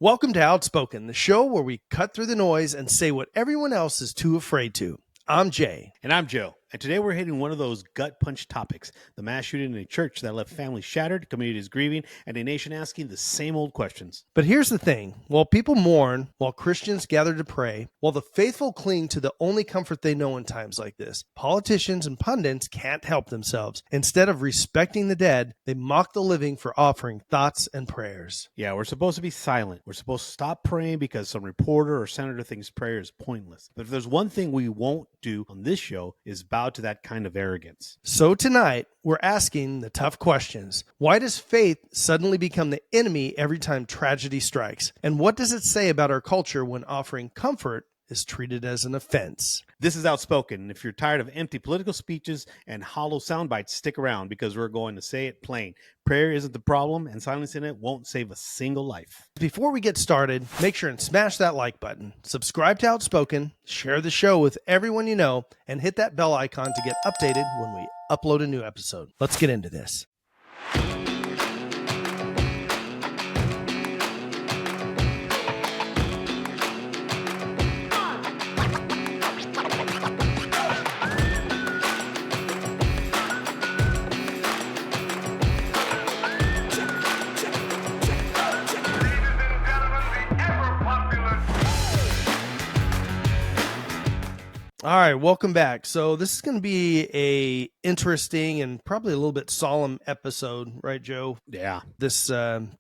Welcome to Outspoken, the show where we cut through the noise and say what everyone else is too afraid to. I'm Jay. And I'm Joe. And today we're hitting one of those gut punch topics, the mass shooting in a church that left families shattered, communities grieving, and a nation asking the same old questions. But here's the thing. While people mourn, while Christians gather to pray, while the faithful cling to the only comfort they know in times like this, politicians and pundits can't help themselves. Instead of respecting the dead, they mock the living for offering thoughts and prayers. Yeah, we're supposed to be silent. We're supposed to stop praying because some reporter or senator thinks prayer is pointless. But if there's one thing we won't do on this show is bow to that kind of arrogance. So tonight, we're asking the tough questions. Why does faith suddenly become the enemy every time tragedy strikes? And what does it say about our culture when offering comfort is treated as an offense? This is Outspoken. If you're tired of empty political speeches and hollow soundbites, stick around because we're going to say it plain. Prayer isn't the problem, and silencing it won't save a single life. Before we get started, make sure and smash that like button, subscribe to Outspoken, share the show with everyone you know, and hit that bell icon to get updated when we upload a new episode. Let's get into this. All right, welcome back. So this is going to be a interesting and probably a little bit solemn episode, right, Joe? Yeah. This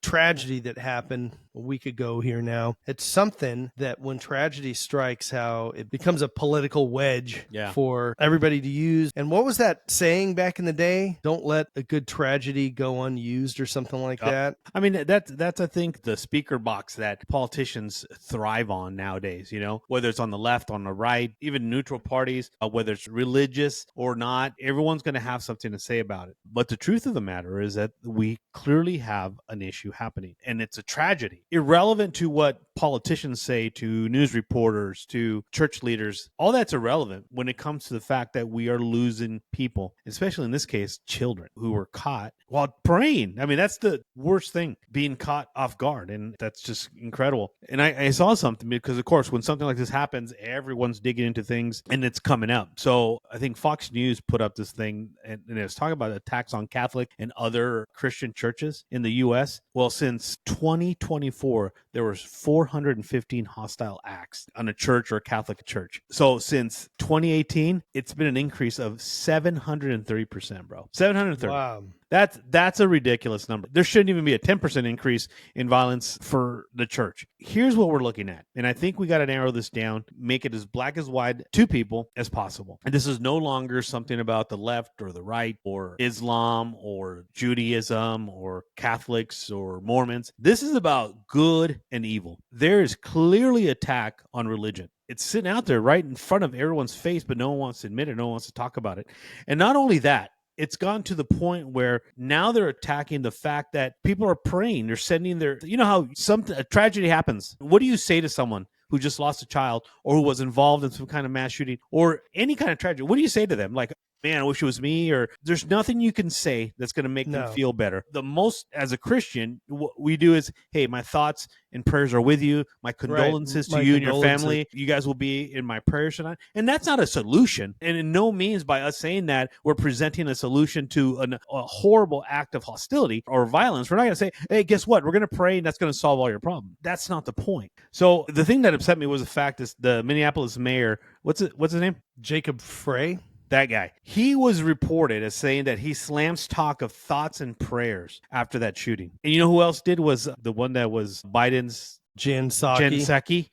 tragedy that happened a week ago here now. It's something that when tragedy strikes, how it becomes a political wedge for everybody to use. And what was that saying back in the day? Don't let a good tragedy go unused or something like that. I mean, that's I think the speaker box that politicians thrive on nowadays, you know, whether it's on the left, on the right, even neutral parties, whether it's religious or not, everyone's going to have something to say about it. But the truth of the matter is that we clearly have an issue happening, and it's a tragedy. Irrelevant to what politicians say, to news reporters, to church leaders, all that's irrelevant when it comes to the fact that we are losing people, especially in this case, children who were caught while praying. I mean, that's the worst thing, being caught off guard, and that's just incredible. And I saw something because, of course, when something like this happens, everyone's digging into things, and it's coming up. So I think Fox News put up this thing, and it was talking about attacks on Catholic and other Christian churches in the U.S. Well, since 2024, there was 415 hostile acts on a church or a Catholic church. So since 2018, it's been an increase of 730%, bro. 730. Wow. That's a ridiculous number. There shouldn't even be a 10% increase in violence for the church. Here's what we're looking at. And I think we got to narrow this down, make it as black as white to people as possible. And this is no longer something about the left or the right or Islam or Judaism or Catholics or Mormons. This is about good and evil. There is clearly attack on religion. It's sitting out there right in front of everyone's face, but no one wants to admit it. No one wants to talk about it. And not only that, it's gone to the point where now they're attacking the fact that people are praying. They're sending their, you know how a tragedy happens. What do you say to someone who just lost a child or who was involved in some kind of mass shooting or any kind of tragedy? What do you say to them? Like, man, I wish it was me, or there's nothing you can say that's going to make them feel better. The most, as a Christian, what we do is, hey, my thoughts and prayers are with you. My condolences to you and your family. You guys will be in my prayers tonight. And that's not a solution. And in no means by us saying that, we're presenting a solution to a horrible act of hostility or violence. We're not going to say, hey, guess what? We're going to pray and that's going to solve all your problems. That's not the point. So the thing that upset me was the fact is the Minneapolis mayor, what's his name? Jacob Frey. That guy. He was reported as saying that he slams talk of thoughts and prayers after that shooting. And you know who else did? Was the one that was Biden's Jen Psaki.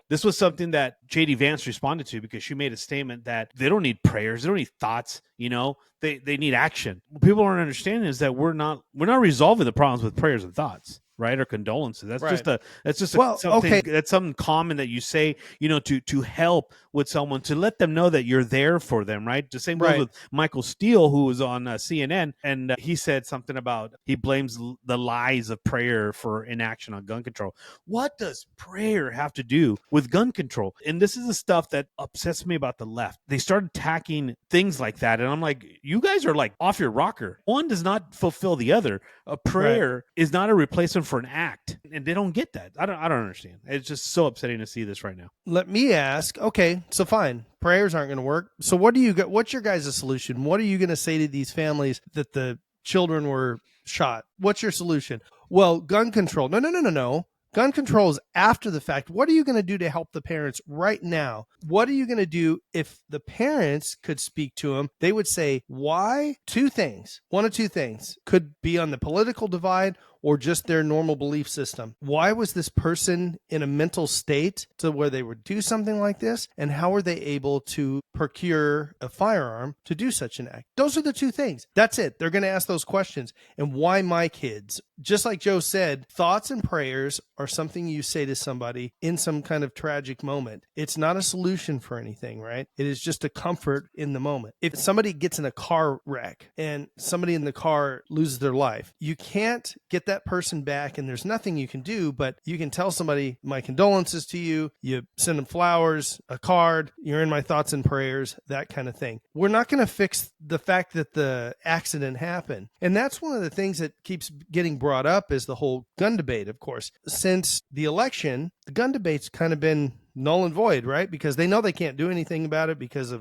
This was something that J.D. Vance responded to because she made a statement that they don't need prayers, they don't need thoughts, you know, they need action. What people aren't understanding is that we're not resolving the problems with prayers and thoughts. Right, or condolences. That's something that's something common that you say, you know, to help with someone, to let them know that you're there for them. Right. The same goes with Michael Steele, who was on CNN, and he said something about he blames the lies of prayer for inaction on gun control. What does prayer have to do with gun control? And this is the stuff that upsets me about the left. They start attacking things like that, and I'm like, you guys are like off your rocker. One does not fulfill the other. A prayer is not a replacement for an act, and they don't get that. I don't understand. It's just so upsetting to see this right now. Let me ask, okay, so fine, prayers aren't going to work. So what's your guys' solution? What are you going to say to these families that the children were shot? What's your solution? Well, gun control. No. Gun control is after the fact. What are you going to do to help the parents right now? What are you going to do if the parents could speak to them? They would say, why? Two things. One of two things. Could be on the political divide or just their normal belief system. Why was this person in a mental state to where they would do something like this? And how are they able to procure a firearm to do such an act? Those are the two things. That's it. They're going to ask those questions. And why my kids? Just like Joe said, thoughts and prayers are something you say to somebody in some kind of tragic moment. It's not a solution for anything, right? It is just a comfort in the moment. If somebody gets in a car wreck and somebody in the car loses their life, you can't get that person back, and there's nothing you can do, but you can tell somebody, my condolences to you. You send them flowers, a card, you're in my thoughts and prayers, that kind of thing. We're not going to fix the fact that the accident happened. And that's one of the things that keeps getting brought up is the whole gun debate, of course. Since the election, the gun debate's kind of been null and void, right? Because they know they can't do anything about it because of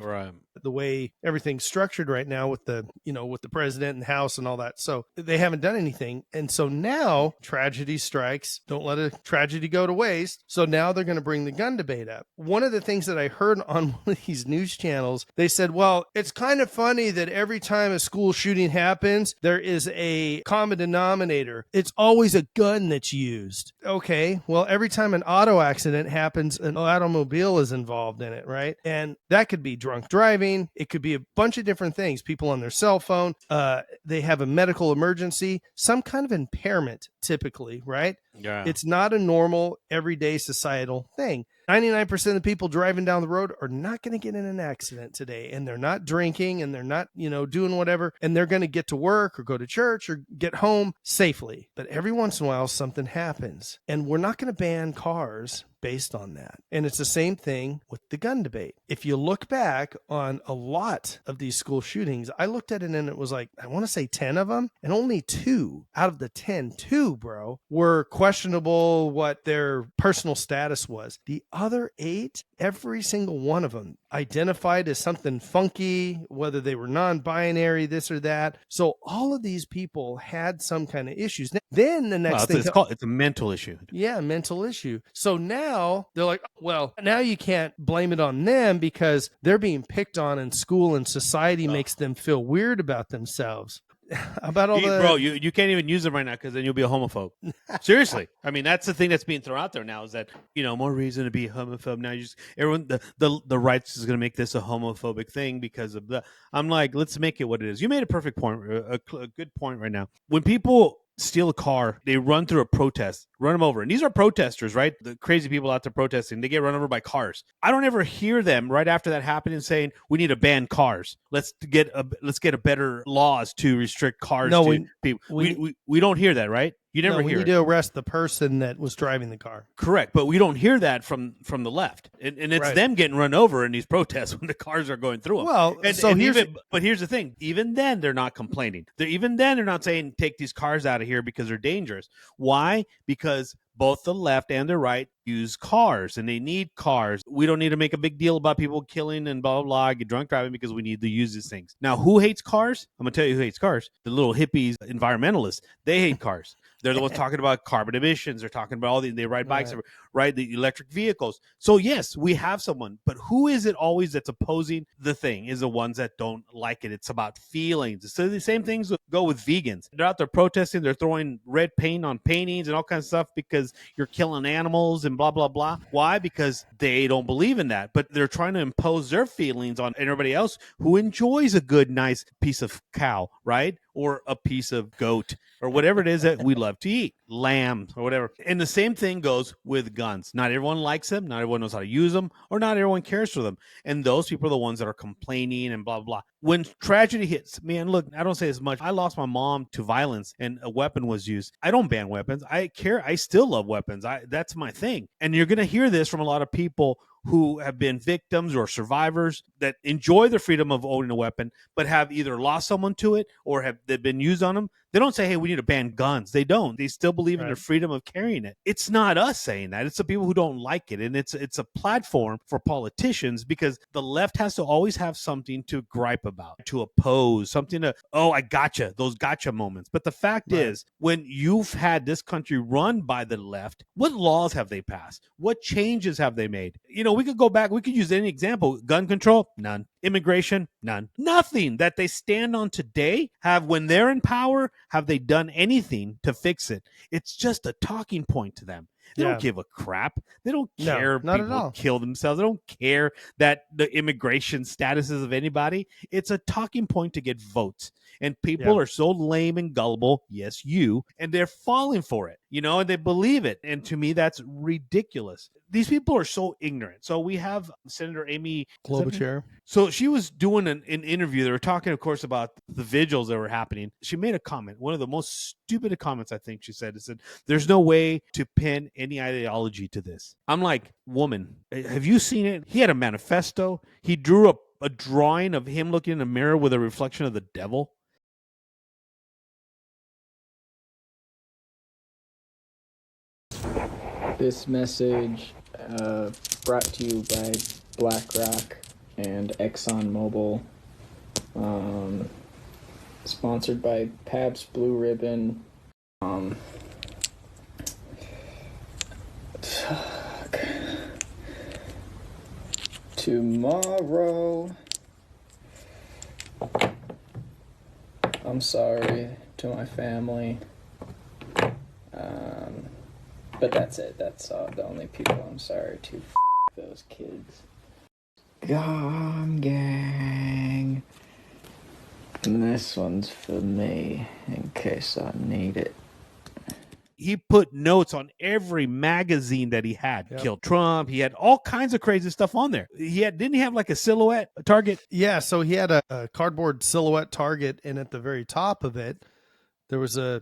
the way everything's structured right now with the president and House and all that. So they haven't done anything. And so now tragedy strikes. Don't let a tragedy go to waste. So now they're going to bring the gun debate up. One of the things that I heard on one of these news channels, they said, well, it's kind of funny that every time a school shooting happens, there is a common denominator. It's always a gun that's used. Okay, well, every time an auto accident happens, an automobile is involved in it, right? And that could be drunk driving. It could be a bunch of different things. People on their cell phone. They have a medical emergency, some kind of impairment, typically, right? Yeah. It's not a normal, everyday societal thing. 99% of the people driving down the road are not going to get in an accident today, and they're not drinking, and they're not, doing whatever, and they're going to get to work or go to church or get home safely. But every once in a while, something happens, and we're not going to ban cars based on that. And it's the same thing with the gun debate. If you look back on a lot of these school shootings, I looked at it and it was like, I want to say 10 of them, and only 2 out of the 10, bro, were questionable what their personal status was. The other 8, every single one of them identified as something funky, whether they were non-binary, this or that. So all of these people had some kind of issues. Then the next thing, it's a mental issue. Yeah, mental issue. So now they're like, well, now you can't blame it on them because they're being picked on in school and society makes them feel weird about themselves. About all the... Bro, you can't even use them right now because then you'll be a homophobe. Seriously. I mean, that's the thing that's being thrown out there now is that, more reason to be a homophobe. Now everyone, the rights is going to make this a homophobic thing because of the... I'm like, let's make it what it is. You made a perfect point, a good point right now. When people steal a car, they run through a protest, run them over. And these are protesters, right? The crazy people out there protesting, they get run over by cars. I don't ever hear them right after that happening saying, we need to ban cars. Let's get a better laws to restrict cars to people. We don't hear that, right? You never hear. We need to arrest the person that was driving the car. Correct, but we don't hear that from the left, and it's them getting run over in these protests when the cars are going through them. Well, but here's the thing: even then, they're not complaining. They're not saying take these cars out of here because they're dangerous. Why? Because both the left and the right use cars, and they need cars. We don't need to make a big deal about people killing and blah, blah, blah, get drunk driving because we need to use these things. Now, who hates cars? I'm going to tell you who hates cars. The little hippies, environmentalists, they hate cars. They're the ones talking about carbon emissions. They're talking about they ride bikes, right? The electric vehicles. So yes, we have someone, but who is it always that's opposing the thing is the ones that don't like it. It's about feelings. So the same things go with vegans. They're out there protesting. They're throwing red paint on paintings and all kinds of stuff because you're killing animals and blah, blah, blah. Why? Because they don't believe in that, but they're trying to impose their feelings on everybody else who enjoys a good, nice piece of cow, right? Or a piece of goat or whatever it is that we love to eat, lamb or whatever. And the same thing goes with guns. Not everyone likes them. Not everyone knows how to use them, or not everyone cares for them. And those people are the ones that are complaining and blah, blah, blah. When tragedy hits, man, look, I don't say as much. I lost my mom to violence and a weapon was used. I don't ban weapons. I care. I still love weapons. That's my thing. And you're going to hear this from a lot of people who have been victims or survivors that enjoy the freedom of owning a weapon, but have either lost someone to it or they've been used on them. They don't say, hey, we need to ban guns. They don't. They still believe in their Right. freedom of carrying it. It's not us saying that. It's the people who don't like it. And it's a platform for politicians, because the left has to always have something to gripe about, to oppose, something to, oh, I gotcha, those gotcha moments. But the fact Right. is, when you've had this country run by the left, what laws have they passed? What changes have they made? You know, we could go back, we could use any example. Gun control, none. Immigration, none. Nothing that they stand on today have, when they're in power, have they done anything to fix it. It's just a talking point to them. They don't give a crap. They don't care not people at all. kill themselves. They don't care that the immigration statuses of anybody. It's a talking point to get votes. And people are so lame and gullible, yes, you, and they're falling for it, you know, and they believe it. And to me, that's ridiculous. These people are so ignorant. So we have Senator Amy Klobuchar. So she was doing an interview. They were talking, of course, about the vigils that were happening. She made a comment, one of the most stupid comments, I think she said. It said, there's no way to pin any ideology to this. I'm like, woman, have you seen it? He had a manifesto. He drew up a drawing of him looking in a mirror with a reflection of the devil. This message brought to you by BlackRock and ExxonMobil, sponsored by Pabst Blue Ribbon. Tomorrow, I'm sorry to my family. But that's it. That's the only people I'm sorry to. Those kids. Gone gang. And this one's for me, in case I need it. He put notes on every magazine that he had. Yep. Killed Trump. He had all kinds of crazy stuff on there. Didn't he have like a silhouette, a target? Yeah, so he had a cardboard silhouette target, and at the very top of it, there was a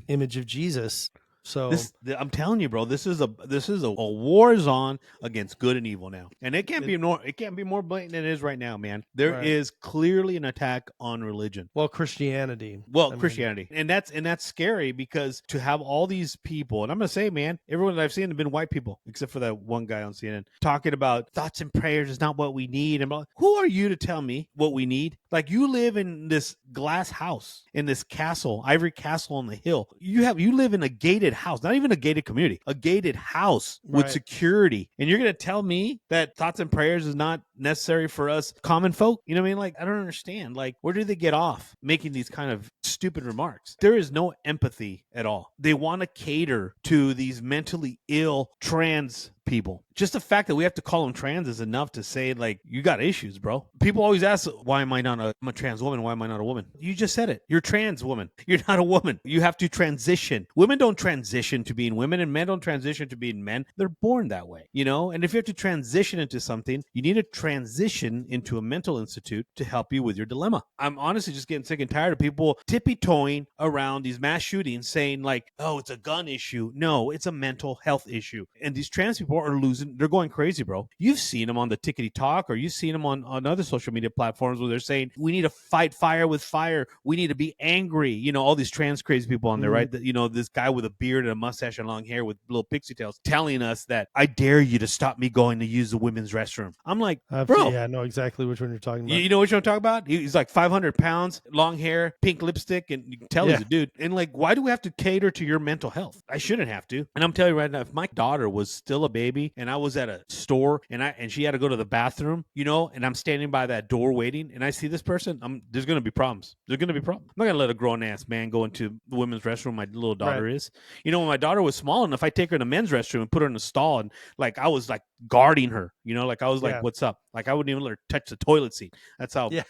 image of Jesus. So I'm telling you, bro, this is a war zone against good and evil now, and it can't be more blatant than it is right now, man. There is clearly an attack on religion. Well, Christianity. Christianity, and that's scary, because to have all these people, and I'm gonna say, man, everyone that I've seen have been white people, except for that one guy on CNN talking about thoughts and prayers is not what we need. And who are you to tell me what we need? Like, you live in this glass house, in this castle, ivory castle on the hill. You live in a gated house, not even a gated community, a gated house with security. And you're going to tell me that thoughts and prayers is not necessary for us common folk? You know what I mean? Like, I don't understand. Like, where do they get off making these kind of stupid remarks? There is no empathy at all. They want to cater to these mentally ill trans people. Just the fact that we have to call them trans is enough to say, like, you got issues, bro. People always ask, why am I not I'm a trans woman? Why am I not a woman? You just said it. You're a trans woman. You're not a woman. You have to transition. Women don't transition to being women, and men don't transition to being men. They're born that way, you know? And if you have to transition into something, you need to transition into a mental institute to help you with your dilemma. I'm honestly just getting sick and tired of people tippy-toeing around these mass shootings saying, like, oh, it's a gun issue. No, it's a mental health issue. And these trans people are losing, they're going crazy, bro. You've seen them on the Tickety Talk, or you've seen them on other social media platforms where they're saying, we need to fight fire with fire. We need to be angry. You know, all these trans crazy people on there, right? You know, this guy with a beard and a mustache and long hair with little pixie tails telling us that, I dare you to stop me going to use the women's restroom. I'm like, bro. Yeah, I know exactly which one you're talking about. You know which one I'm talking about? He's like 500 pounds, long hair, pink lipstick, and you can tell he's a dude. And like, why do we have to cater to your mental health? I shouldn't have to. And I'm telling you right now, if my daughter was still a baby and I was at a store and she had to go to the bathroom, you know, and I'm standing by that door waiting, and I see this person, there's going to be problems. There's going to be problems. I'm not going to let a grown ass man go into the women's restroom. My little daughter is. You know, when my daughter was small enough, I take her in the men's restroom and put her in a stall, and like I was like guarding her. You know, like I was like, what's up? Like, I wouldn't even let her touch the toilet seat. That's how. Yeah.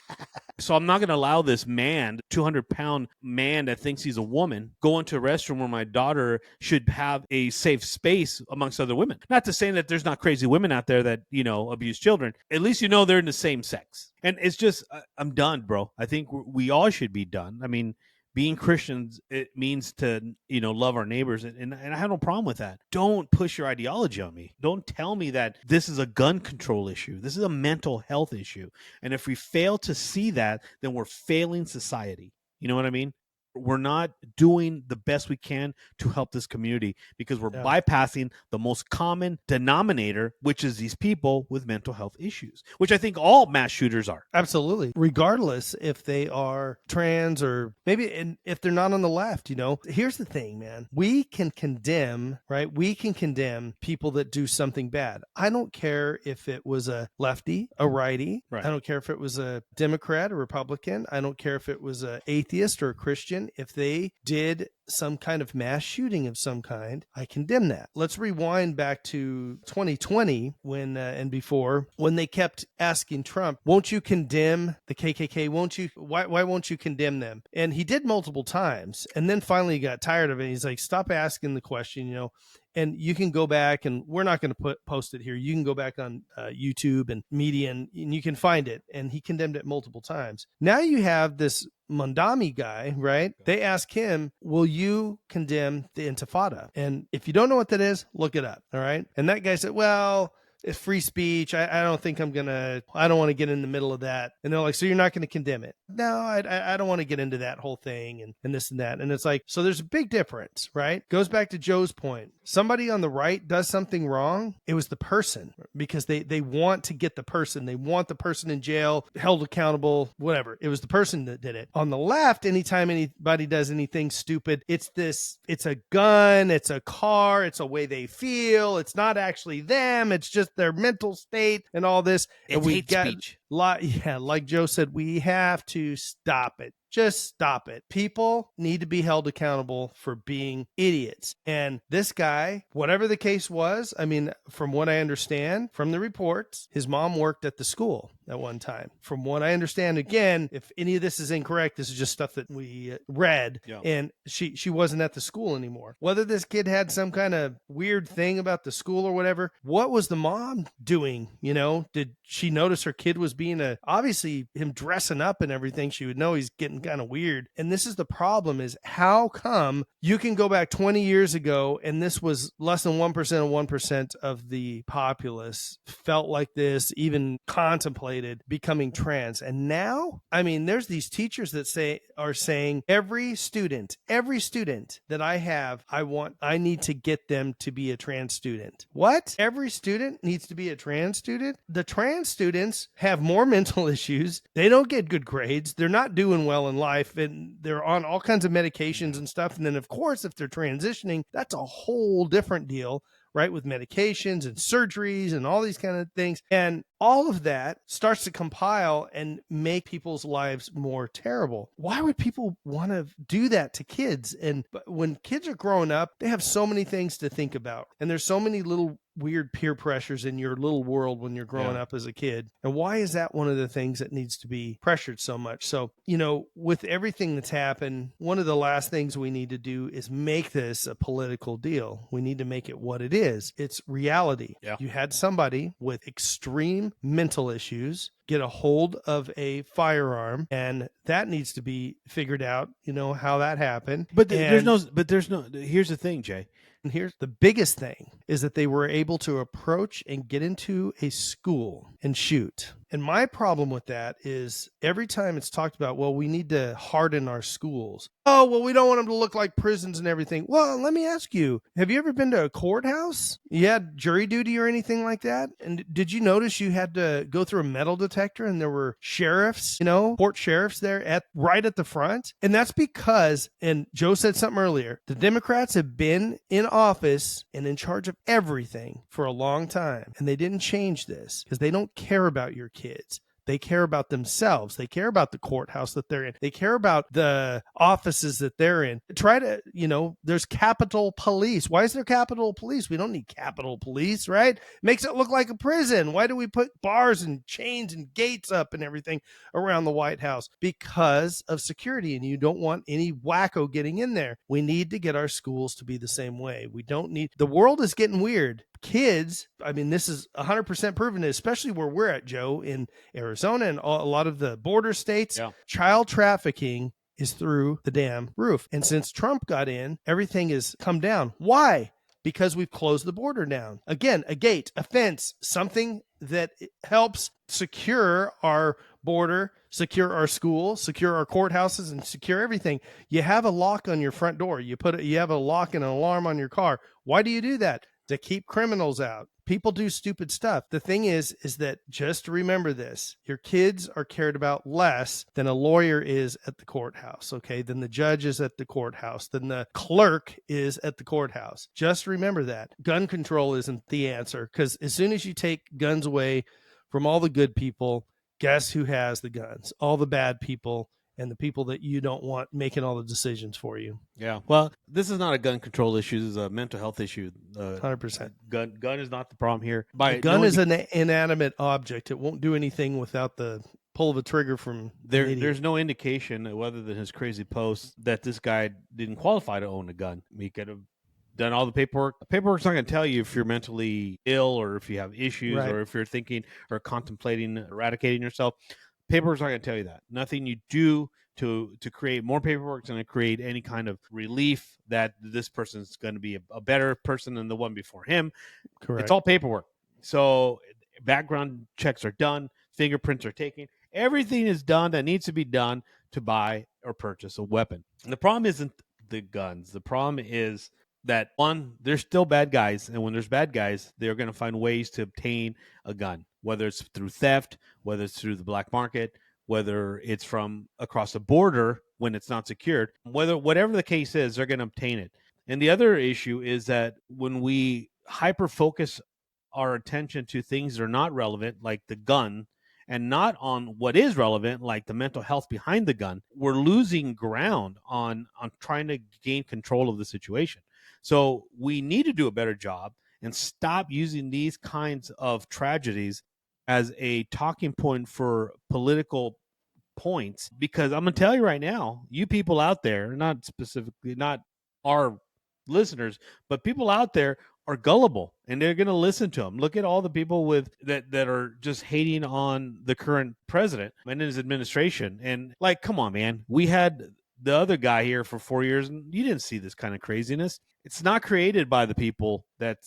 So I'm not going to allow this man, 200-pound man that thinks he's a woman, go into a restroom where my daughter should have a safe space amongst other women. Not to say that there's not crazy women out there that, you know, abuse children. At least, you know, they're in the same sex. And it's just, I'm done, bro. I think we all should be done. I mean, being Christians, it means to, you know, love our neighbors. And I have no problem with that. Don't push your ideology on me. Don't tell me that this is a gun control issue. This is a mental health issue. And if we fail to see that, then we're failing society. You know what I mean? we're not doing the best we can to help this community because we're bypassing the most common denominator, which is these people with mental health issues, which I think all mass shooters are. Absolutely. Regardless if they are trans or maybe if they're not on the left, here's the thing, man. We can condemn, right? We can condemn people that do something bad. I don't care if it was a lefty, a righty. Right. I don't care if it was a Democrat, a Republican. I don't care if it was an atheist or a Christian. If they did some kind of mass shooting of some kind, I condemn that. Let's rewind back to 2020 when and before, when they kept asking Trump, won't you condemn the KKK? Why won't you condemn them? And he did multiple times. And then finally he got tired of it. He's like, stop asking the question, And you can go back, and we're not going to post it here. You can go back on YouTube and media, and you can find it. And he condemned it multiple times. Now you have this Mondami guy, right? They ask him, will you condemn the Intifada? And if you don't know what that is, look it up, all right? And that guy said, well, it's free speech. I don't think I don't want to get in the middle of that. And they're like, so you're not going to condemn it? No, I don't want to get into that whole thing and this and that. And it's like, so there's a big difference, right? Goes back to Joe's point. Somebody on the right does something wrong. It was the person, because they want to get the person. They want the person in jail, held accountable, whatever. It was the person that did it. On the left, anytime anybody does anything stupid, it's a gun, it's a car, it's a way they feel. It's not actually them. It's just their mental state and all this. It's and we hate got speech. Like Joe said, we have to stop it. Just stop it. People need to be held accountable for being idiots. And this guy, whatever the case was, I mean, from what I understand from the reports, his mom worked at the school at one time. From what I understand, again, if any of this is incorrect, this is just stuff that we read. Yeah. And she wasn't at the school anymore. Whether this kid had some kind of weird thing about the school or whatever, what was the mom doing? Did she notice her kid was being obviously him dressing up and everything? She would know he's getting kind of weird. And this is the problem, is how come you can go back 20 years ago and this was less than 1% of 1% of the populace felt like this, even contemplated becoming trans. And now, I mean, there's these teachers that are saying every student that I have, I need to get them to be a trans student. What? Every student needs to be a trans student? The trans students have more mental issues. They don't get good grades. They're not doing well in life, and they're on all kinds of medications and stuff. And then, of course, if they're transitioning, that's a whole different deal, right? With medications and surgeries and all these kind of things. And all of that starts to compile and make people's lives more terrible. Why would people want to do that to kids? And when kids are growing up, they have so many things to think about. And there's so many little weird peer pressures in your little world when you're growing up as a kid. And why is that one of the things that needs to be pressured so much? So, with everything that's happened, one of the last things we need to do is make this a political deal. We need to make it what it is. It's reality. Yeah. You had somebody with extreme mental issues get a hold of a firearm, and that needs to be figured out, how that happened. Here's the thing, Jay. And here's the biggest thing, is that they were able to approach and get into a school and shoot. And my problem with that is every time it's talked about, well, we need to harden our schools. Oh, well, we don't want them to look like prisons and everything. Well, let me ask you, have you ever been to a courthouse? You had jury duty or anything like that? And did you notice you had to go through a metal detector and there were sheriffs, court sheriffs there right at the front? And that's because, and Joe said something earlier, the Democrats have been in office and in charge of everything for a long time. And they didn't change this because they don't care about your kids. They care about themselves. They care about the courthouse that they're in. They care about the offices that they're in. There's Capitol Police. Why is there Capitol Police? We don't need Capitol Police, right? Makes it look like a prison. Why do we put bars and chains and gates up and everything around the White House? Because of security, and you don't want any wacko getting in there. We need to get our schools to be the same way. The world is getting weird. Kids, I mean, this is 100% proven, especially where we're at, Joe, in Arizona and a lot of the border states. Yeah. Child trafficking is through the damn roof. And since Trump got in, everything has come down. Why? Because we've closed the border down. Again, a gate, a fence, something that helps secure our border, secure our school, secure our courthouses, and secure everything. You have a lock on your front door. You have a lock and an alarm on your car. Why do you do that? To keep criminals out. People do stupid stuff. The thing is that just remember this. Your kids are cared about less than a lawyer is at the courthouse, okay? Than the judge is at the courthouse, than the clerk is at the courthouse. Just remember that. Gun control isn't the answer, because as soon as you take guns away from all the good people, guess who has the guns? All the bad people and the people that you don't want making all the decisions for you. Yeah. Well, this is not a gun control issue. This is a mental health issue. 100%. Gun is not the problem here. A gun is an inanimate object. It won't do anything without the pull of a trigger from there's no indication, other than his crazy post, that this guy didn't qualify to own a gun. He could have done all the paperwork. Paperwork's not going to tell you if you're mentally ill or if you have issues, right, or if you're thinking or contemplating eradicating yourself. Paperwork's not going to tell you that. Nothing you do to create more paperwork is going to create any kind of relief that this person's going to be a better person than the one before him. Correct. It's all paperwork. So background checks are done. Fingerprints are taken. Everything is done that needs to be done to buy or purchase a weapon. And the problem isn't the guns. The problem is that, one, there's still bad guys. And when there's bad guys, they're going to find ways to obtain a gun, whether it's through theft, whether it's through the black market, whether it's from across the border when it's not secured, whatever the case is, they're going to obtain it. And the other issue is that when we hyper-focus our attention to things that are not relevant, like the gun, and not on what is relevant, like the mental health behind the gun, we're losing ground on trying to gain control of the situation. So we need to do a better job and stop using these kinds of tragedies as a talking point for political points, because I'm going to tell you right now, you people out there, not specifically, not our listeners, but people out there are gullible and they're going to listen to them. Look at all the people that are just hating on the current president and his administration. And like, come on, man, we had the other guy here for 4 years and you didn't see this kind of craziness. It's not created by the people that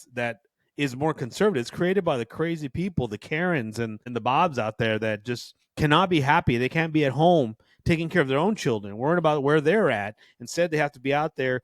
is more conservative. It's created by the crazy people, the Karens and the Bobs out there that just cannot be happy. They can't be at home taking care of their own children, worrying about where they're at. Instead, they have to be out there,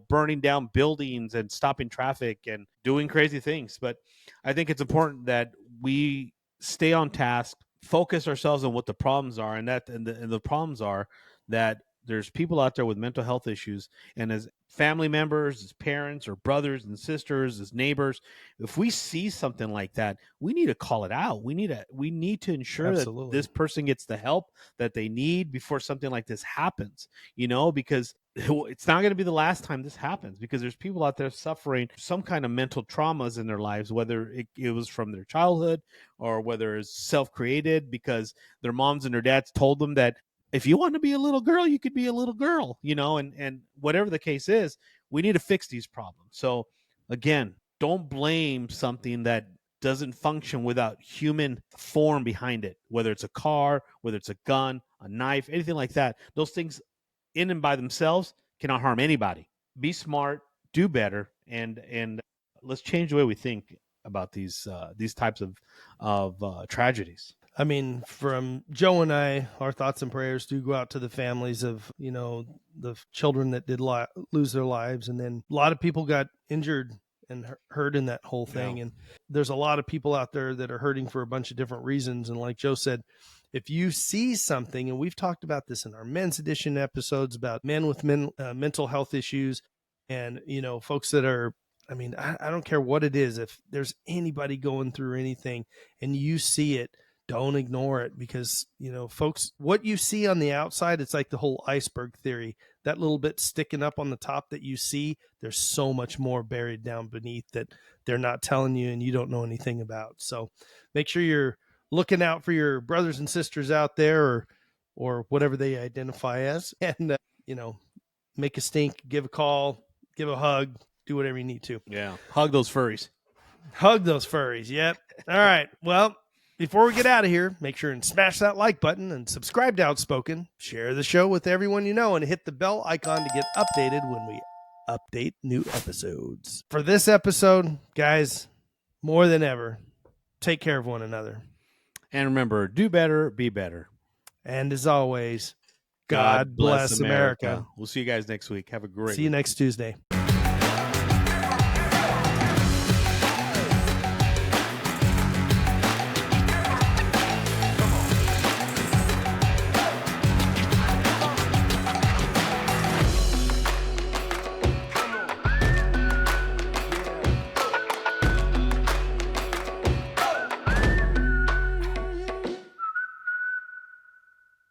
burning down buildings and stopping traffic and doing crazy things. But I think it's important that we stay on task, focus ourselves on what the problems are, and the problems are that there's people out there with mental health issues, and as family members, as parents or brothers and sisters, as neighbors, if we see something like that, we need to call it out. We need to ensure Absolutely. that this person gets the help that they need before something like this happens, because it's not going to be the last time this happens, because there's people out there suffering some kind of mental traumas in their lives, whether it was from their childhood or whether it's self-created because their moms and their dads told them that if you want to be a little girl, you could be a little girl, and whatever the case is, we need to fix these problems. So again, don't blame something that doesn't function without human form behind it, whether it's a car, whether it's a gun, a knife, anything like that. Those things in and by themselves cannot harm anybody. Be smart, do better, and let's change the way we think about these types of tragedies. I mean, from Joe and I, our thoughts and prayers do go out to the families of, the children that did lose their lives. And then a lot of people got injured and hurt in that whole thing. Yeah. And there's a lot of people out there that are hurting for a bunch of different reasons. And like Joe said, if you see something, and we've talked about this in our men's edition episodes about men with mental health issues and, folks that are, I don't care what it is. If there's anybody going through anything and you see it, don't ignore it, because, folks, what you see on the outside, it's like the whole iceberg theory. That little bit sticking up on the top that you see, there's so much more buried down beneath that they're not telling you and you don't know anything about. So make sure you're looking out for your brothers and sisters out there or whatever they identify as, and, make a stink, give a call, give a hug, do whatever you need to. Yeah. Hug those furries. Hug those furries. Yep. All right. Well, before we get out of here, make sure and smash that like button and subscribe to Outspoken. Share the show with everyone you know and hit the bell icon to get updated when we update new episodes. For this episode, guys, more than ever, take care of one another. And remember, do better, be better. And as always, God bless America. We'll see you guys next week. Have a great See you week. next Tuesday.